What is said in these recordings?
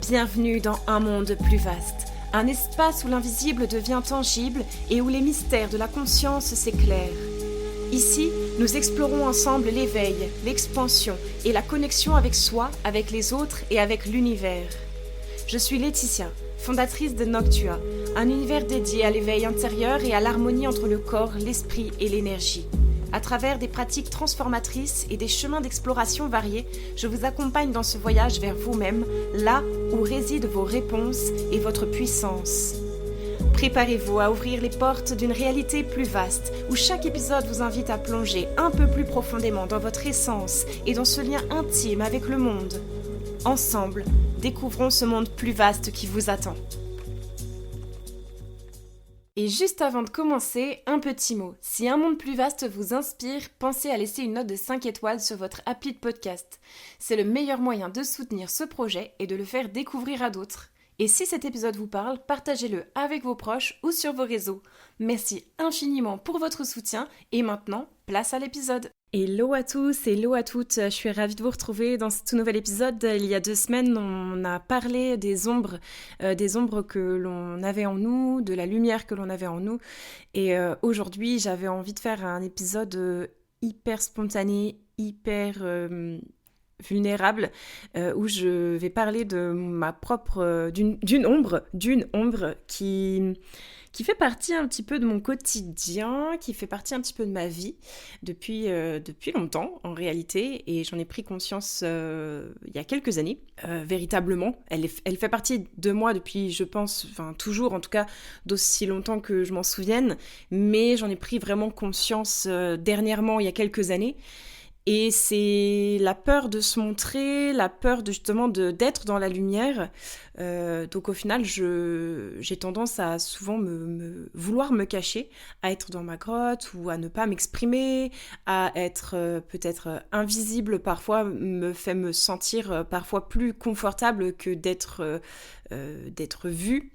Bienvenue dans un monde plus vaste, un espace où l'invisible devient tangible et où les mystères de la conscience s'éclairent. Ici, nous explorons ensemble l'éveil, l'expansion et la connexion avec soi, avec les autres et avec l'univers. Je suis Laetitia, fondatrice de Noctua, un univers dédié à l'éveil intérieur et à l'harmonie entre le corps, l'esprit et l'énergie. À travers des pratiques transformatrices et des chemins d'exploration variés, je vous accompagne dans ce voyage vers vous-même, là où résident vos réponses et votre puissance. Préparez-vous à ouvrir les portes d'une réalité plus vaste, où chaque épisode vous invite à plonger un peu plus profondément dans votre essence et dans ce lien intime avec le monde. Ensemble, découvrons ce monde plus vaste qui vous attend. Et juste avant de commencer, un petit mot. Si un monde plus vaste vous inspire, pensez à laisser une note de 5 étoiles sur votre appli de podcast. C'est le meilleur moyen de soutenir ce projet et de le faire découvrir à d'autres. Et si cet épisode vous parle, partagez-le avec vos proches ou sur vos réseaux. Merci infiniment pour votre soutien et maintenant, place à l'épisode. Hello à tous, hello à toutes, je suis ravie de vous retrouver dans ce tout nouvel épisode. Il y a 2 semaines, on a parlé des ombres que l'on avait en nous, de la lumière que l'on avait en nous. Et aujourd'hui, j'avais envie de faire un épisode hyper spontané, hyper vulnérable, où je vais parler de ma propre, d'une ombre qui fait partie un petit peu de mon quotidien, qui fait partie un petit peu de ma vie depuis longtemps en réalité, et j'en ai pris conscience il y a quelques années, véritablement. Elle fait partie de moi depuis, je pense, enfin toujours en tout cas, d'aussi longtemps que je m'en souvienne, mais j'en ai pris vraiment conscience dernièrement, il y a quelques années. Et c'est la peur de se montrer, la peur d'être dans la lumière. Donc au final, j'ai tendance à souvent vouloir me cacher, à être dans ma grotte ou à ne pas m'exprimer, à être peut-être invisible parfois, me fait me sentir parfois plus confortable que d'être vue.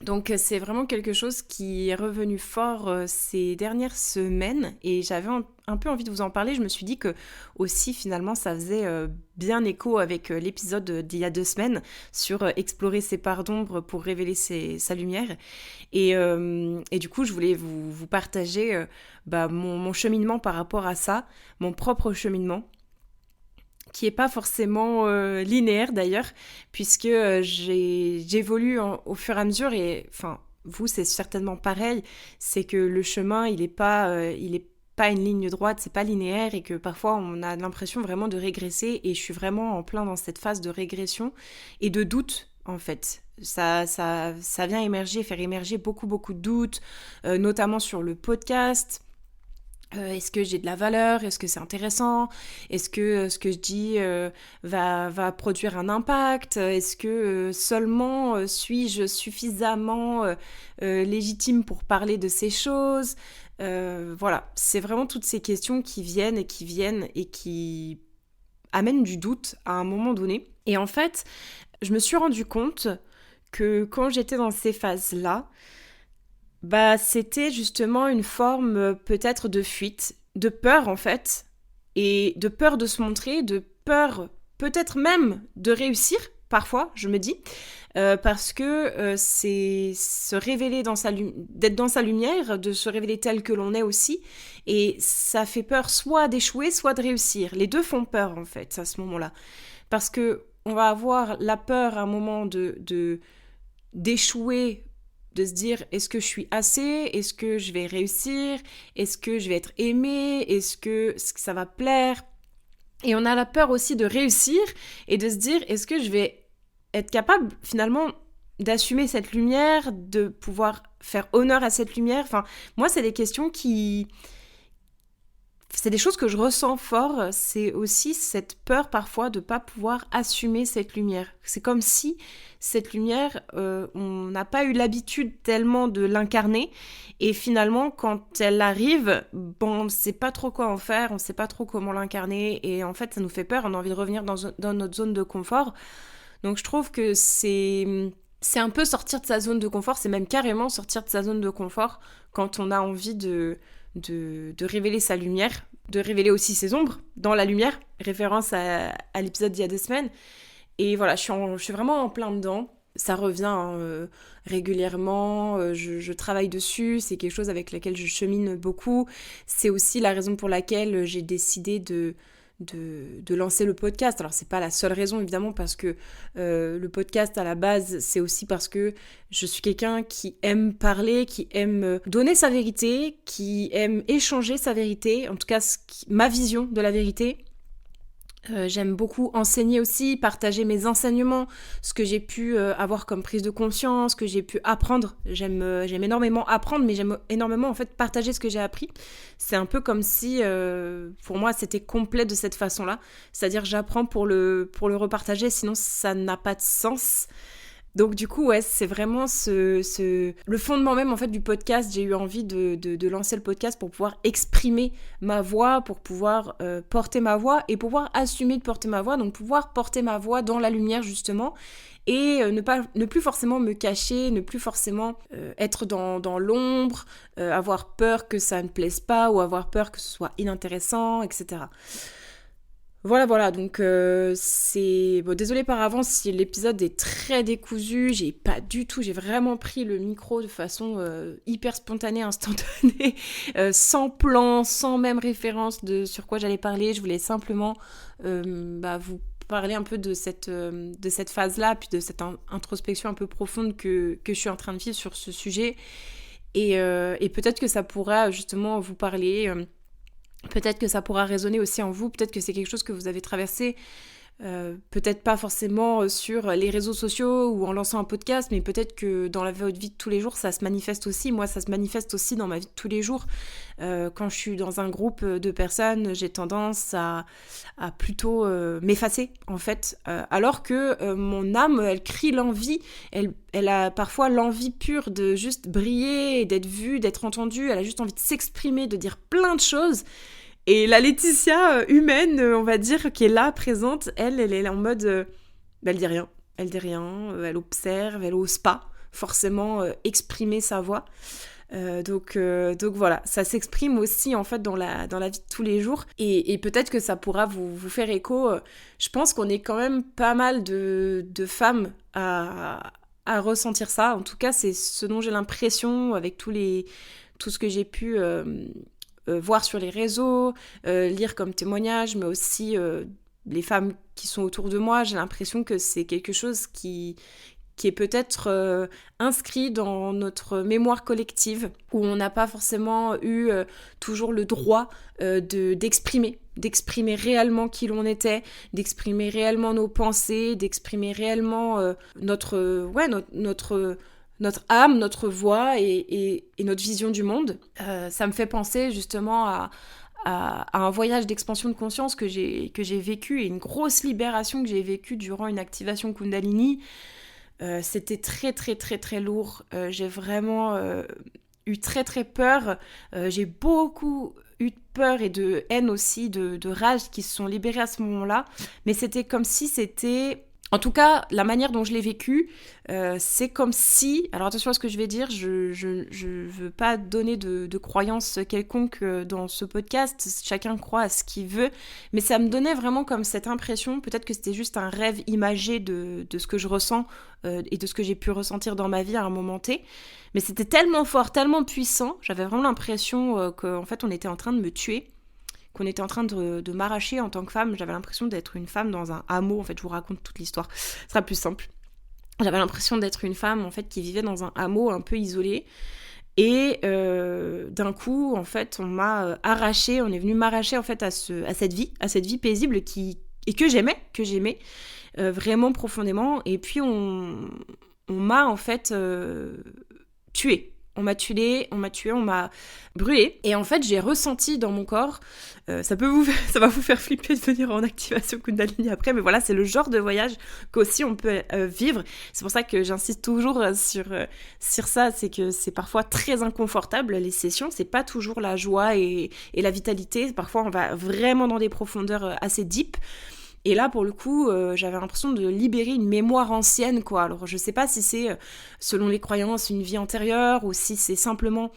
Donc c'est vraiment quelque chose qui est revenu fort ces dernières semaines et j'avais un peu envie de vous en parler. Je me suis dit que aussi finalement ça faisait bien écho avec l'épisode d'il y a 2 semaines sur explorer ses parts d'ombre pour révéler sa lumière. Et du coup je voulais vous partager mon cheminement par rapport à ça, mon propre cheminement, qui est pas forcément linéaire d'ailleurs, puisque j'évolue au fur et à mesure, et enfin, vous, c'est certainement pareil, c'est que le chemin, il est pas une ligne droite, c'est pas linéaire, et que parfois on a l'impression vraiment de régresser, et je suis vraiment en plein dans cette phase de régression et de doute, en fait. Ça vient faire émerger beaucoup de doutes, notamment sur le podcast. Est-ce que j'ai de la valeur? Est-ce que c'est intéressant? Est-ce que ce que je dis va produire un impact? Est-ce que seulement suis-je suffisamment légitime pour parler de ces choses? Voilà, c'est vraiment toutes ces questions qui viennent et qui amènent du doute à un moment donné. Et en fait, je me suis rendu compte que quand j'étais dans ces phases-là, c'était justement une forme peut-être de fuite, de peur en fait, et de peur de se montrer, de peur peut-être même de réussir, parfois, je me dis, parce que c'est se révéler d'être dans sa lumière, de se révéler tel que l'on est aussi, et ça fait peur soit d'échouer, soit de réussir. Les deux font peur en fait, à ce moment-là, parce que on va avoir la peur à un moment d'échouer, de se dire, est-ce que je suis assez? Est-ce que je vais réussir? Est-ce que je vais être aimée? Est-ce que ça va plaire? Et on a la peur aussi de réussir et de se dire, est-ce que je vais être capable finalement d'assumer cette lumière, de pouvoir faire honneur à cette lumière? Enfin, moi, c'est des questions c'est des choses que je ressens fort, c'est aussi cette peur parfois de ne pas pouvoir assumer cette lumière. C'est comme si cette lumière, on n'a pas eu l'habitude tellement de l'incarner, et finalement quand elle arrive, on ne sait pas trop quoi en faire, on ne sait pas trop comment l'incarner, et en fait ça nous fait peur, on a envie de revenir dans notre zone de confort. Donc je trouve que c'est un peu sortir de sa zone de confort, c'est même carrément sortir de sa zone de confort quand on a envie de révéler sa lumière, de révéler aussi ses ombres dans la lumière, référence à l'épisode d'il y a 2 semaines. Et voilà, je suis vraiment en plein dedans. Ça revient hein, régulièrement, je travaille dessus, c'est quelque chose avec lequel je chemine beaucoup. C'est aussi la raison pour laquelle j'ai décidé de lancer le podcast. Alors c'est pas la seule raison évidemment parce que le podcast à la base c'est aussi parce que je suis quelqu'un qui aime parler, qui aime donner sa vérité, qui aime échanger sa vérité, en tout cas ma vision de la vérité. J'aime beaucoup enseigner aussi, partager mes enseignements, ce que j'ai pu avoir comme prise de conscience, ce que j'ai pu apprendre. J'aime énormément apprendre, mais j'aime énormément en fait partager ce que j'ai appris. C'est un peu comme si, pour moi, c'était complet de cette façon-là. C'est-à-dire j'apprends pour le repartager, sinon ça n'a pas de sens. Donc du coup, ouais, c'est vraiment le fondement même en fait du podcast. J'ai eu envie de lancer le podcast pour pouvoir exprimer ma voix, pour pouvoir porter ma voix et pouvoir assumer de porter ma voix. Donc pouvoir porter ma voix dans la lumière justement et ne plus forcément me cacher, ne plus forcément être dans l'ombre, avoir peur que ça ne plaise pas ou avoir peur que ce soit inintéressant, etc. Voilà, donc c'est... Bon, désolée par avance si l'épisode est très décousu, j'ai vraiment pris le micro de façon hyper spontanée, instantanée, sans plan, sans même référence de sur quoi j'allais parler. Je voulais simplement vous parler un peu de cette phase-là, puis de cette introspection un peu profonde que je suis en train de vivre sur ce sujet. Et peut-être que ça pourra justement vous parler... Peut-être que ça pourra résonner aussi en vous, peut-être que c'est quelque chose que vous avez traversé, peut-être pas forcément sur les réseaux sociaux ou en lançant un podcast, mais peut-être que dans votre vie de tous les jours, ça se manifeste aussi. Moi, ça se manifeste aussi dans ma vie de tous les jours. Quand je suis dans un groupe de personnes, j'ai tendance à plutôt m'effacer, en fait. Alors que mon âme, elle crie l'envie, elle a parfois l'envie pure de juste briller, d'être vue, d'être entendue. Elle a juste envie de s'exprimer, de dire plein de choses. Et la Laetitia humaine, on va dire, qui est là, présente, elle est en mode... elle dit rien. Elle dit rien, elle observe, elle ose pas forcément exprimer sa voix. Donc voilà, ça s'exprime aussi en fait dans la vie de tous les jours. Et peut-être que ça pourra vous faire écho. Je pense qu'on est quand même pas mal de femmes à ressentir ça. En tout cas, c'est ce dont j'ai l'impression avec tout ce que j'ai pu... voir sur les réseaux, lire comme témoignage, mais aussi les femmes qui sont autour de moi. J'ai l'impression que c'est quelque chose qui est peut-être inscrit dans notre mémoire collective, où on n'a pas forcément eu toujours le droit d'exprimer réellement qui l'on était, d'exprimer réellement nos pensées, d'exprimer réellement notre âme, notre voix et notre vision du monde. Ça me fait penser justement à un voyage d'expansion de conscience que j'ai vécu et une grosse libération que j'ai vécue durant une activation Kundalini. C'était très très très très lourd. J'ai vraiment eu très très peur. J'ai beaucoup eu de peur et de haine aussi, de rage qui se sont libérées à ce moment-là. Mais c'était comme si c'était... En tout cas, la manière dont je l'ai vécu, c'est comme si... Alors attention à ce que je vais dire, je veux pas donner de croyance quelconque dans ce podcast, chacun croit à ce qu'il veut, mais ça me donnait vraiment comme cette impression, peut-être que c'était juste un rêve imagé de ce que je ressens et de ce que j'ai pu ressentir dans ma vie à un moment T, mais c'était tellement fort, tellement puissant, j'avais vraiment l'impression qu'en fait on était en train de me tuer, qu'on était en train de m'arracher en tant que femme. J'avais l'impression d'être une femme dans un hameau. En fait, je vous raconte toute l'histoire. Ce sera plus simple. J'avais l'impression d'être une femme, en fait, qui vivait dans un hameau un peu isolé. Et d'un coup, en fait, on m'a arraché. On est venu m'arracher, en fait, à cette vie paisible que j'aimais vraiment profondément. Et puis, on m'a, en fait, tuée. On m'a tué, on m'a brûlé. Et en fait, j'ai ressenti dans mon corps, ça va vous faire flipper de venir en activation Kundalini après, mais voilà, c'est le genre de voyage qu'aussi on peut vivre. C'est pour ça que j'insiste toujours sur ça, c'est que c'est parfois très inconfortable, les sessions, c'est pas toujours la joie et la vitalité. Parfois, on va vraiment dans des profondeurs assez deep. Et là, pour le coup, j'avais l'impression de libérer une mémoire ancienne, quoi. Alors, je sais pas si c'est, selon les croyances, une vie antérieure, ou si c'est simplement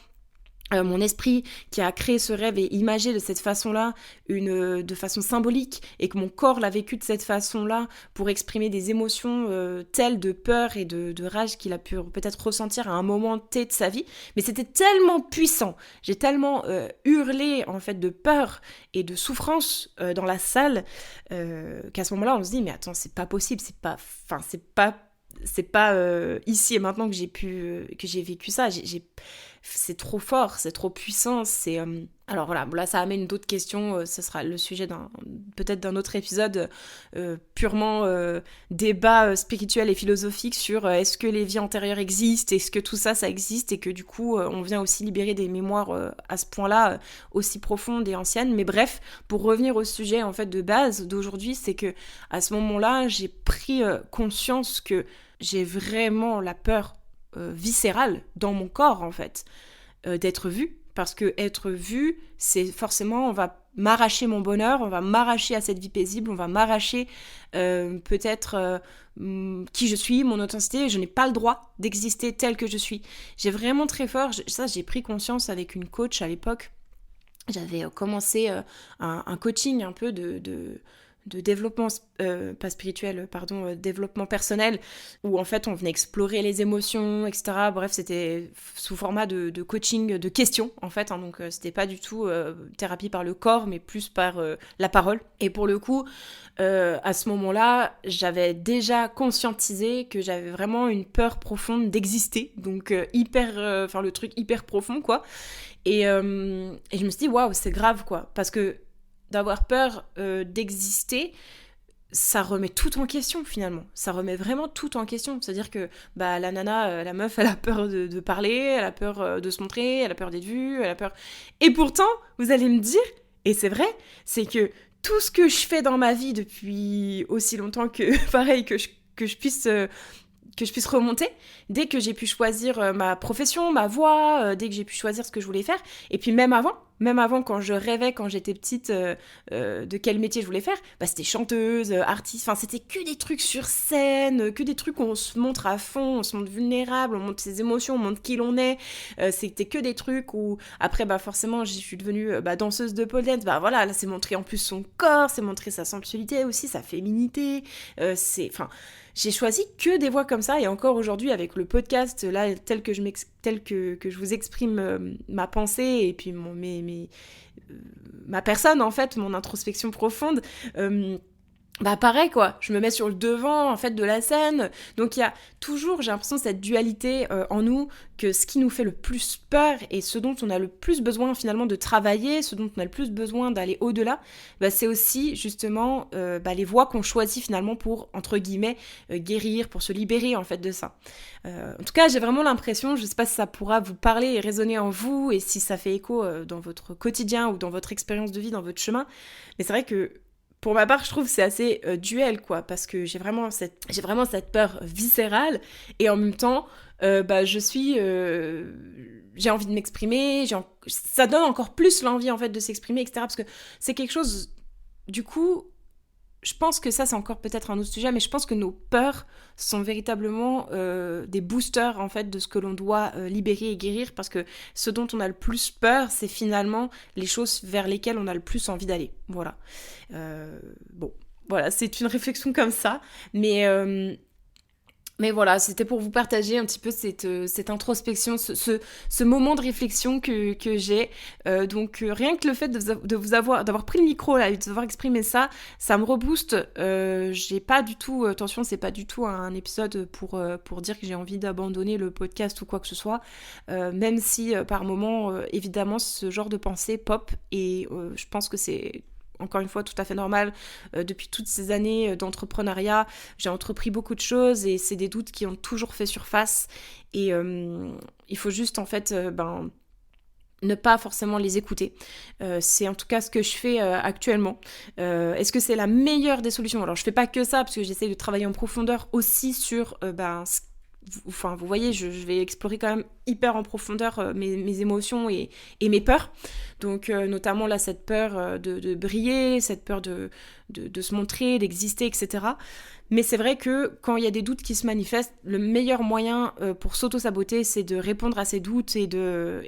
mon esprit qui a créé ce rêve et imagé de cette façon-là, de façon symbolique, et que mon corps l'a vécu de cette façon-là pour exprimer des émotions telles de peur et de rage qu'il a pu peut-être ressentir à un moment T de sa vie. Mais c'était tellement puissant, j'ai tellement hurlé en fait de peur et de souffrance dans la salle qu'à ce moment-là on se dit mais attends, c'est pas possible, c'est pas ici et maintenant que j'ai vécu ça. C'est trop fort, c'est trop puissant. Alors voilà, là ça amène d'autres questions. Ce sera le sujet peut-être d'un autre épisode purement débat spirituel et philosophique sur est-ce que les vies antérieures existent, est-ce que tout ça existe et que du coup on vient aussi libérer des mémoires à ce point-là aussi profondes et anciennes. Mais bref, pour revenir au sujet en fait de base d'aujourd'hui, c'est que à ce moment-là j'ai pris conscience que j'ai vraiment la peur viscérale dans mon corps en fait d'être vue, parce que être vue c'est forcément on va m'arracher mon bonheur, on va m'arracher à cette vie paisible, on va m'arracher peut-être qui je suis, mon authenticité. Je n'ai pas le droit d'exister tel que je suis. J'ai vraiment très fort, j'ai pris conscience avec une coach à l'époque. J'avais commencé un coaching un peu de développement, pas spirituel, pardon, développement personnel, où en fait on venait explorer les émotions, etc. Bref, c'était sous format de coaching de questions, en fait, hein, donc c'était pas du tout thérapie par le corps, mais plus par la parole. Et pour le coup, à ce moment-là, j'avais déjà conscientisé que j'avais vraiment une peur profonde d'exister, donc le truc hyper profond, quoi. Et je me suis dit, waouh, c'est grave, quoi, parce que d'avoir peur d'exister, ça remet tout en question finalement. Ça remet vraiment tout en question. C'est-à-dire que la nana, la meuf, elle a peur de parler, elle a peur de se montrer, elle a peur d'être vue, elle a peur... Et pourtant, vous allez me dire, et c'est vrai, c'est que tout ce que je fais dans ma vie depuis aussi longtemps que, pareil, que je puisse remonter, dès que j'ai pu choisir ma profession, ma voie, dès que j'ai pu choisir ce que je voulais faire, et puis même avant quand je rêvais, quand j'étais petite, de quel métier je voulais faire, c'était chanteuse, artiste, enfin c'était que des trucs sur scène, que des trucs où on se montre à fond, on se montre vulnérable, on montre ses émotions, on montre qui l'on est, c'était que des trucs où, après forcément je suis devenue danseuse de pole dance, voilà, là c'est montrer en plus son corps, c'est montrer sa sensualité aussi, sa féminité, j'ai choisi que des voix comme ça, et encore aujourd'hui avec le podcast, là, tel que je vous exprime ma pensée et puis ma personne en fait, mon introspection profonde, pareil quoi, je me mets sur le devant en fait de la scène. Donc il y a toujours, j'ai l'impression, cette dualité en nous, que ce qui nous fait le plus peur et ce dont on a le plus besoin finalement de travailler, ce dont on a le plus besoin d'aller au-delà, c'est aussi justement les voies qu'on choisit finalement pour, entre guillemets, guérir, pour se libérer en fait de ça. En tout cas, j'ai vraiment l'impression, je sais pas si ça pourra vous parler et résonner en vous, et si ça fait écho dans votre quotidien ou dans votre expérience de vie, dans votre chemin, mais c'est vrai que pour ma part, je trouve que c'est assez duel, quoi, parce que j'ai vraiment cette peur viscérale, et en même temps, j'ai envie de m'exprimer, ça donne encore plus l'envie, en fait, de s'exprimer, etc., parce que c'est quelque chose, du coup, je pense que ça, c'est encore peut-être un autre sujet, mais je pense que nos peurs sont véritablement des boosters, en fait, de ce que l'on doit libérer et guérir, parce que ce dont on a le plus peur, c'est finalement les choses vers lesquelles on a le plus envie d'aller. Voilà. Voilà, c'est une réflexion comme ça, mais voilà, c'était pour vous partager un petit peu cette introspection, ce moment de réflexion que j'ai. Donc rien que le fait d'avoir pris le micro là, et de vous avoir exprimé ça me rebooste. J'ai pas du tout, attention, c'est pas du tout un épisode pour dire que j'ai envie d'abandonner le podcast ou quoi que ce soit. Même si par moment, évidemment, ce genre de pensée pop, et je pense que c'est encore une fois tout à fait normal. Depuis toutes ces années d'entrepreneuriat, j'ai entrepris beaucoup de choses, et c'est des doutes qui ont toujours fait surface, et il faut juste en fait ne pas forcément les écouter. C'est en tout cas ce que je fais actuellement. Est-ce que c'est la meilleure des solutions ? Alors je fais pas que ça, parce que j'essaie de travailler en profondeur aussi sur vous voyez, je vais explorer quand même hyper en profondeur mes émotions et mes peurs. Donc notamment là, cette peur de briller, cette peur de se montrer, d'exister, etc. Mais c'est vrai que quand il y a des doutes qui se manifestent, le meilleur moyen pour s'auto-saboter, c'est de répondre à ces doutes et de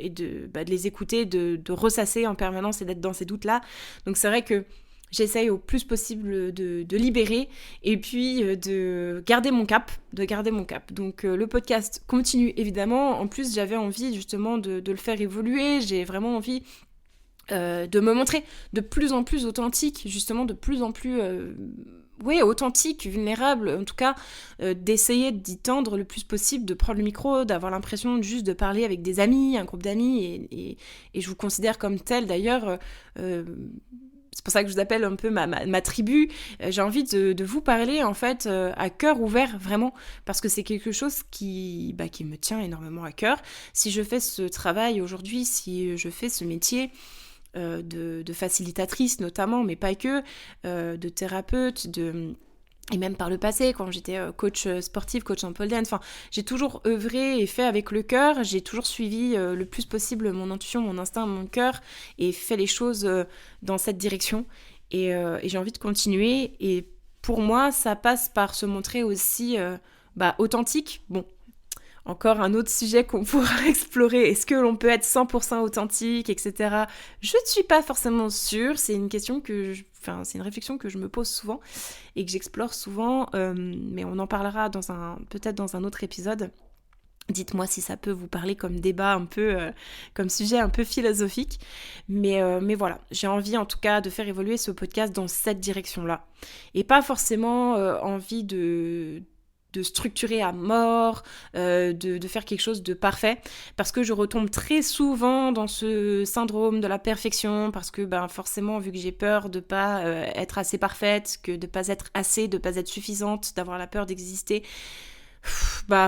les écouter, de ressasser en permanence et d'être dans ces doutes-là. Donc c'est vrai que j'essaye au plus possible de libérer et puis de garder mon cap. Donc le podcast continue évidemment. En plus, j'avais envie justement de le faire évoluer. J'ai vraiment envie de me montrer de plus en plus authentique, justement de plus en plus authentique, vulnérable, en tout cas d'essayer d'y tendre le plus possible, de prendre le micro, d'avoir l'impression juste de parler avec des amis, un groupe d'amis, et je vous considère comme tel d'ailleurs. C'est pour ça que je vous appelle un peu ma tribu. J'ai envie de vous parler en fait à cœur ouvert vraiment, parce que c'est quelque chose qui me tient énormément à cœur. Si je fais ce travail aujourd'hui, si je fais ce métier de facilitatrice notamment, mais pas que, de thérapeute, et même par le passé, quand j'étais coach sportif, coach en pole dance, enfin, j'ai toujours œuvré et fait avec le cœur, j'ai toujours suivi le plus possible mon intuition, mon instinct, mon cœur, et fait les choses dans cette direction. Et j'ai envie de continuer, et pour moi, ça passe par se montrer aussi authentique. Bon, encore un autre sujet qu'on pourra explorer. Est-ce que l'on peut être 100% authentique, etc. Je ne suis pas forcément sûre. C'est une question c'est une réflexion que je me pose souvent et que j'explore souvent. Mais on en parlera peut-être dans un autre épisode. Dites-moi si ça peut vous parler comme débat un peu, comme sujet un peu philosophique. Mais voilà, j'ai envie en tout cas de faire évoluer ce podcast dans cette direction-là. Et pas forcément envie de structurer à mort, de faire quelque chose de parfait, parce que je retombe très souvent dans ce syndrome de la perfection, parce que forcément, vu que j'ai peur de pas être assez parfaite, que de pas être assez, de pas être suffisante, d'avoir la peur d'exister,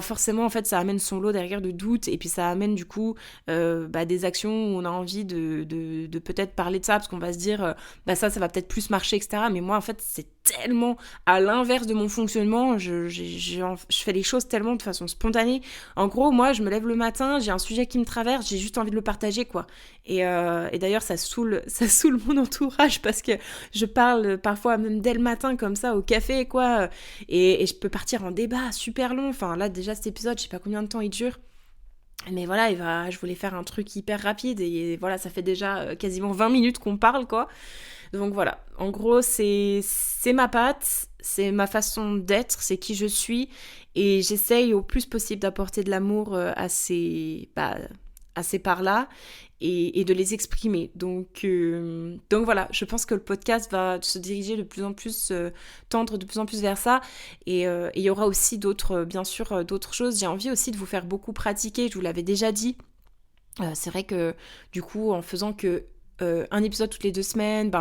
forcément en fait ça amène son lot derrière de doutes, et puis ça amène du coup des actions où on a envie de peut-être parler de ça, parce qu'on va se dire ça va peut-être plus marcher, etc. Mais moi en fait c'est tellement à l'inverse de mon fonctionnement, je fais les choses tellement de façon spontanée. En gros, moi je me lève le matin, j'ai un sujet qui me traverse, j'ai juste envie de le partager, quoi. Et d'ailleurs ça saoule mon entourage, parce que je parle parfois même dès le matin comme ça au café, quoi, et je peux partir en débat super long. Enfin là déjà cet épisode, je sais pas combien de temps il dure, mais voilà, je voulais faire un truc hyper rapide, et voilà, ça fait déjà quasiment 20 minutes qu'on parle, quoi. Donc voilà, en gros c'est ma patte, c'est ma façon d'être, c'est qui je suis, et j'essaye au plus possible d'apporter de l'amour à ces parts-là, et de les exprimer. Donc voilà, je pense que le podcast va se diriger de plus en plus, tendre de plus en plus vers ça, et il y aura aussi bien sûr d'autres choses. J'ai envie aussi de vous faire beaucoup pratiquer, je vous l'avais déjà dit. C'est vrai que du coup, en faisant que un épisode toutes les 2 semaines,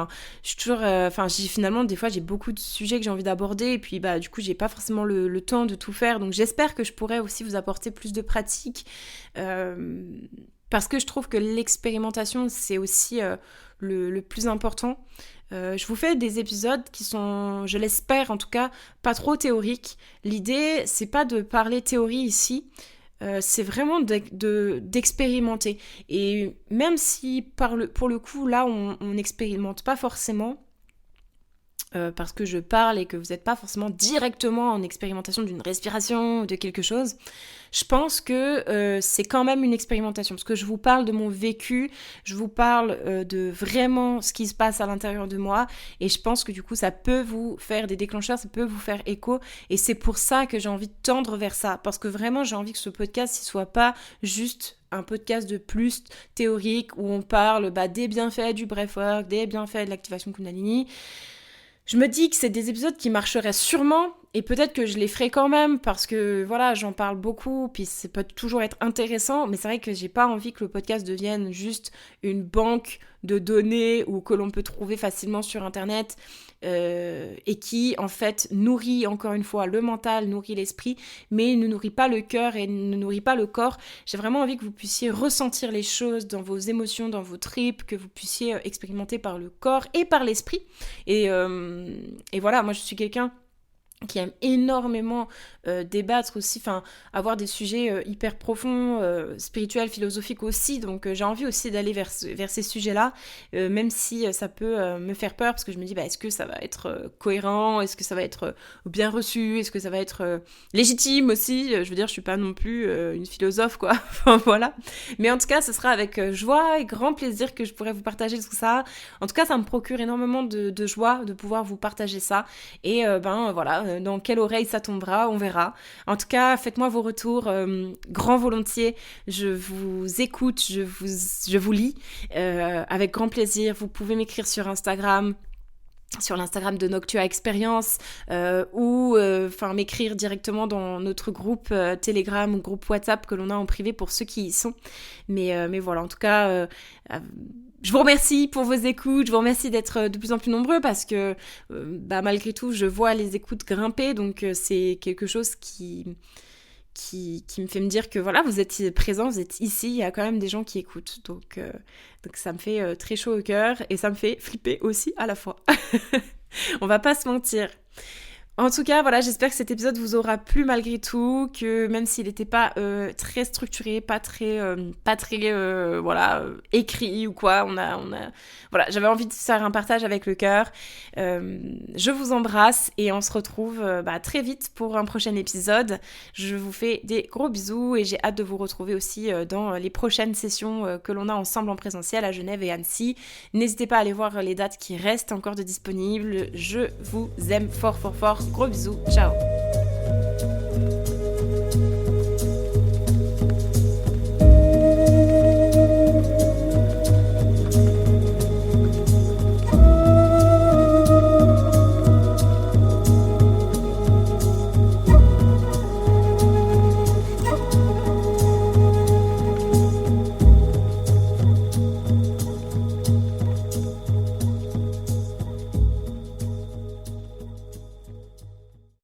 je suis toujours, finalement des fois j'ai beaucoup de sujets que j'ai envie d'aborder, et puis du coup j'ai pas forcément le temps de tout faire, donc j'espère que je pourrai aussi vous apporter plus de pratique, parce que je trouve que l'expérimentation c'est aussi le plus important. Je vous fais des épisodes qui sont, je l'espère en tout cas, pas trop théoriques. L'idée c'est pas de parler théorie ici, c'est vraiment d'expérimenter. Et même si pour le coup, là, on n'expérimente pas forcément, parce que je parle et que vous n'êtes pas forcément directement en expérimentation d'une respiration ou de quelque chose, je pense que c'est quand même une expérimentation, parce que je vous parle de mon vécu, je vous parle de vraiment ce qui se passe à l'intérieur de moi, et je pense que du coup ça peut vous faire des déclencheurs, ça peut vous faire écho, et c'est pour ça que j'ai envie de tendre vers ça, parce que vraiment j'ai envie que ce podcast ne soit pas juste un podcast de plus théorique où on parle des bienfaits du breathwork, des bienfaits de l'activation Kundalini. Je me dis que c'est des épisodes qui marcheraient sûrement, et peut-être que je les ferai quand même, parce que voilà, j'en parle beaucoup, puis ça peut toujours être intéressant, mais c'est vrai que j'ai pas envie que le podcast devienne juste une banque de données ou que l'on peut trouver facilement sur internet, et qui en fait nourrit encore une fois le mental, nourrit l'esprit, mais ne nourrit pas le cœur et ne nourrit pas le corps. J'ai vraiment envie que vous puissiez ressentir les choses dans vos émotions, dans vos tripes, que vous puissiez expérimenter par le corps et par l'esprit. Et voilà, moi je suis quelqu'un qui aime énormément débattre aussi, enfin avoir des sujets hyper profonds, spirituels, philosophiques aussi, donc j'ai envie aussi d'aller vers ces sujets-là, même si ça peut me faire peur, parce que je me dis, bah, est-ce que ça va être cohérent, est-ce que ça va être bien reçu, est-ce que ça va être légitime aussi, je veux dire, je suis pas non plus une philosophe, quoi, enfin voilà, mais en tout cas, ce sera avec joie et grand plaisir que je pourrai vous partager tout ça. En tout cas, ça me procure énormément de joie de pouvoir vous partager ça, et ben voilà, dans quelle oreille ça tombera, on verra. En tout cas, faites-moi vos retours, grand volontiers. Je vous écoute, je vous lis avec grand plaisir. Vous pouvez m'écrire sur Instagram, sur l'Instagram de Noctua Experience, ou m'écrire directement dans notre groupe Telegram ou groupe WhatsApp que l'on a en privé pour ceux qui y sont. Mais voilà, en tout cas, je vous remercie pour vos écoutes, je vous remercie d'être de plus en plus nombreux, parce que malgré tout, je vois les écoutes grimper, donc c'est quelque chose qui me fait me dire que voilà, vous êtes présents, vous êtes ici, il y a quand même des gens qui écoutent. Donc ça me fait très chaud au cœur, et ça me fait flipper aussi à la fois. On va pas se mentir. En tout cas, voilà, j'espère que cet épisode vous aura plu malgré tout, que même s'il n'était pas très structuré, pas très écrit ou quoi, voilà, j'avais envie de faire un partage avec le cœur. Je vous embrasse et on se retrouve très vite pour un prochain épisode. Je vous fais des gros bisous et j'ai hâte de vous retrouver aussi dans les prochaines sessions que l'on a ensemble en présentiel à Genève et Annecy. N'hésitez pas à aller voir les dates qui restent encore de disponibles. Je vous aime fort fort fort. Gros bisous, ciao.